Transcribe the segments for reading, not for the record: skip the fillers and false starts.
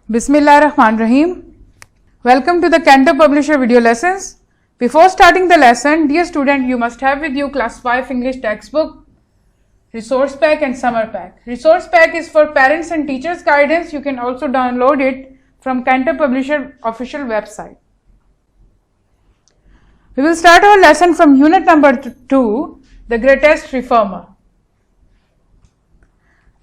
Bismillahirrahmanirrahim. Welcome to the Cantab Publisher video lessons. Before starting the lesson, dear student, you must have with you class 5 English textbook, resource pack and summer pack. Resource pack is for parents and teachers guidance. You can also download it from Cantab Publisher official website. We will start our lesson from unit number 2, the greatest reformer.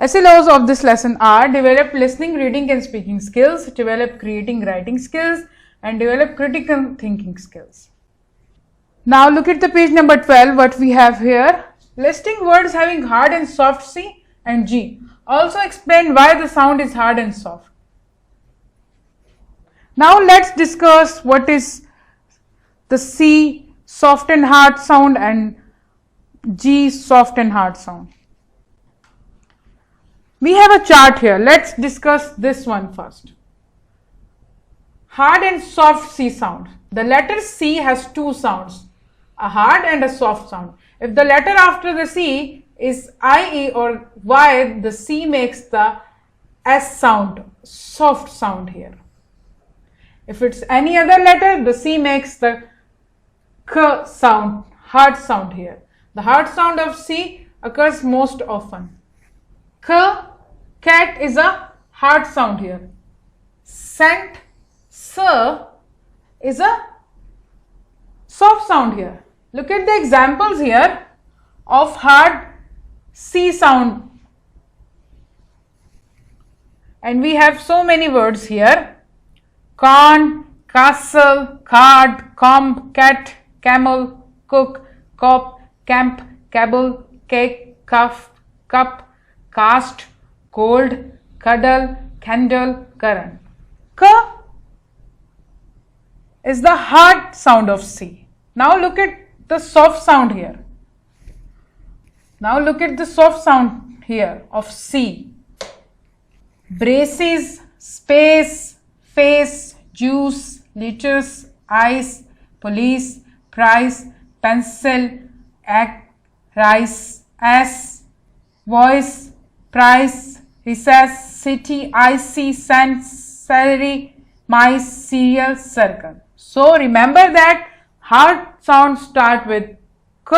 SLOs of this lesson are develop listening, reading and speaking skills, develop creating, writing skills and develop critical thinking skills. Now look at the page number 12, what we have here. Listing words having hard and soft C and G. Also explain why the sound is hard and soft. Now let's discuss what is the C soft and hard sound and G soft and hard sound. We have a chart here. Let's discuss this one first. Hard and soft C sound. The letter C has two sounds, a hard and a soft sound. If the letter after the C is IE or Y, the C makes the S sound, soft sound here. If it's any other letter, the C makes the K sound, hard sound here. The hard sound of C occurs most often. K, cat is a hard sound here. Scent, sir is a soft sound here. Look at the examples here of hard C sound. And we have so many words here. Corn, castle, card, comb, cat, camel, cook, cop, camp, cable, cake, cuff, cup, cast, cold, cuddle, candle, current. K is the hard sound of C. Now look at the soft sound here. Now look at the soft sound here of C. Braces, space, face, juice, liters, ice, police, price, pencil, act, rice, ass, voice, price, recess, city, icy, scent, celery, mice, cereal, circle. So remember that hard sounds start with K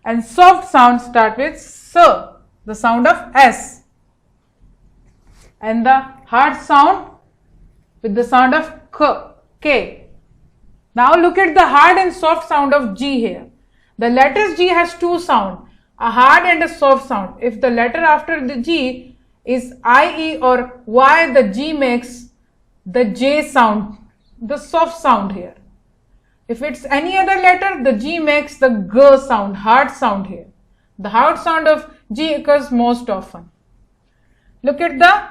and soft sounds start with S, the sound of S. And the hard sound with the sound of K. Now look at the hard and soft sound of G here. The letter G has two sounds, a hard and a soft sound. If the letter after the G is IE or Y, the G makes the J sound, the soft sound here. If it's any other letter, the G makes the G sound, hard sound here. The hard sound of G occurs most often. Look at the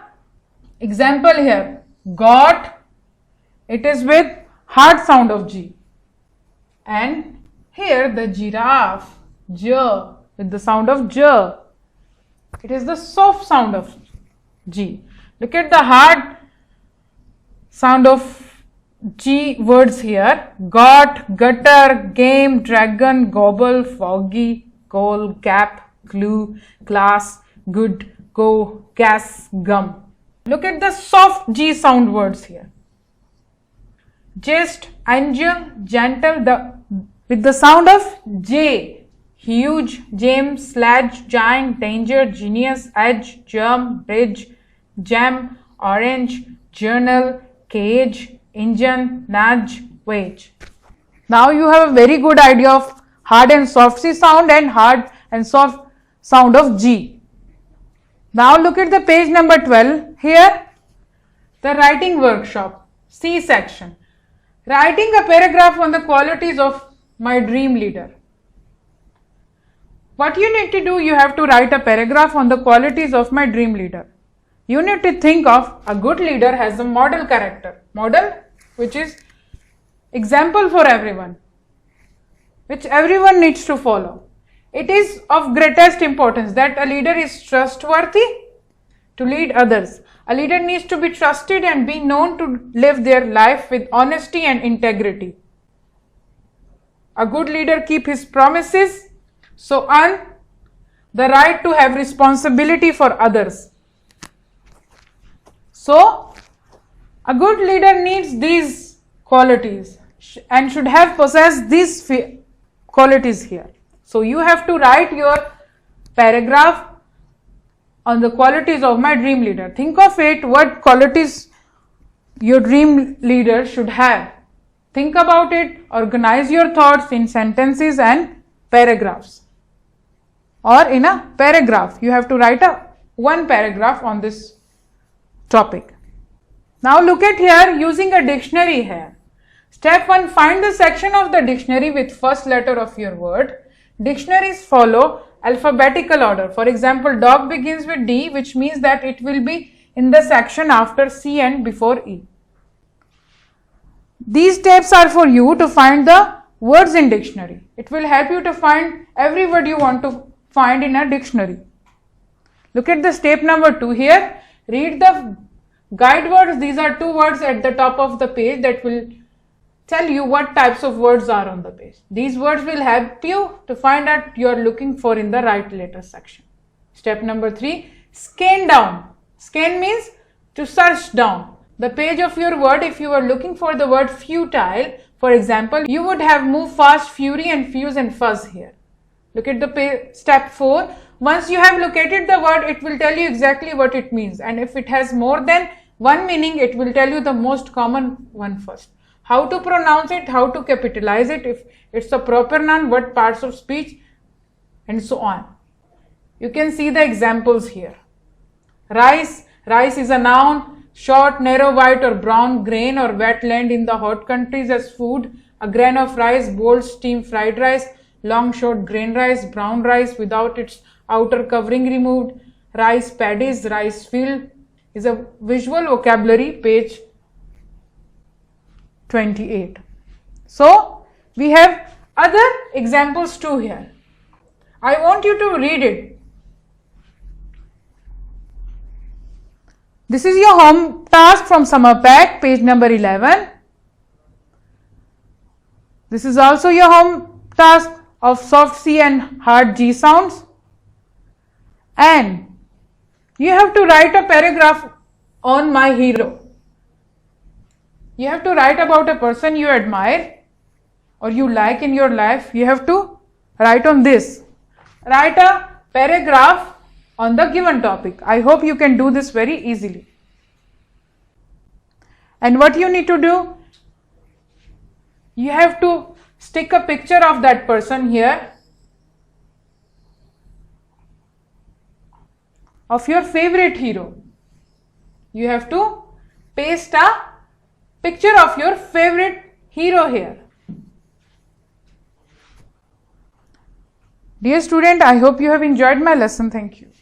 example here. Got, it is with hard sound of G. And here the giraffe, J, with the sound of J. It is the soft sound of G. Look at the hard sound of G words here. Got, gutter, game, dragon, gobble, foggy, coal, cap, glue, glass, good, go, gas, gum. Look at the soft G sound words here. Just, angel, gentle, with the sound of J. Huge, James, sledge, giant, danger, genius, edge, germ, bridge, gem, orange, journal, cage, engine, nudge, wage. Now you have a very good idea of hard and soft C sound and hard and soft sound of G. Now look at the page number 12. Here, the writing workshop, C section. Writing a paragraph on the qualities of my dream leader. What you need to do, you have to write a paragraph on the qualities of my dream leader. You need to think of a good leader has a model character. Model, which is example for everyone, which everyone needs to follow. It is of greatest importance that a leader is trustworthy to lead others. A leader needs to be trusted and be known to live their life with honesty and integrity. A good leader keeps his promises, so earn the right to have responsibility for others. So, A good leader needs these qualities and should have possessed these qualities here. So you have to write your paragraph on the qualities of my dream leader. Think of it, what qualities your dream leader should have. Think about it, organize your thoughts in sentences and paragraphs. Or in a paragraph, you have to write one paragraph on this topic. Now look at here, using a dictionary here. Step 1, find the section of the dictionary with first letter of your word. Dictionaries follow alphabetical order. For example, dog begins with D, which means that it will be in the section after C and before E. These steps are for you to find the words in dictionary. It will help you to find every word you want to find in a dictionary. Look at the step number 2 here. Read the guide words. These are 2 words at the top of the page that will tell you what types of words are on the page. These words will help you to find out you are looking for in the right letter section. Step number 3, scan down. Scan means to search down the page of your word. If you are looking for the word futile, for example, you would have move fast, fury and fuse and fuzz here. Look at the step 4. Once you have located the word, it will tell you exactly what it means, and if it has more than one meaning, it will tell you the most common one first. How to pronounce it, how to capitalize it, if it's a proper noun, what parts of speech, and so on. You can see the examples here. Rice. Rice is a noun. Short, narrow, white or brown grain or wet land in the hot countries as food. A grain of rice, boiled, steamed, fried rice. Long, short grain rice, brown rice without its outer covering removed. Rice paddies, rice field is a visual vocabulary, page 28. So we have other examples too here. I want you to read it. This is your home task from summer pack, page number 11. This is also your home task of soft C and hard G sounds. And you have to write a paragraph on my hero. You have to write about a person you admire or you like in your life. You have to write on this. Write a paragraph on the given topic. I hope you can do this very easily. And what you need to do, you have to stick a picture of that person here, of your favorite hero. You have to paste a picture of your favorite hero here. Dear student, I hope you have enjoyed my lesson. Thank you.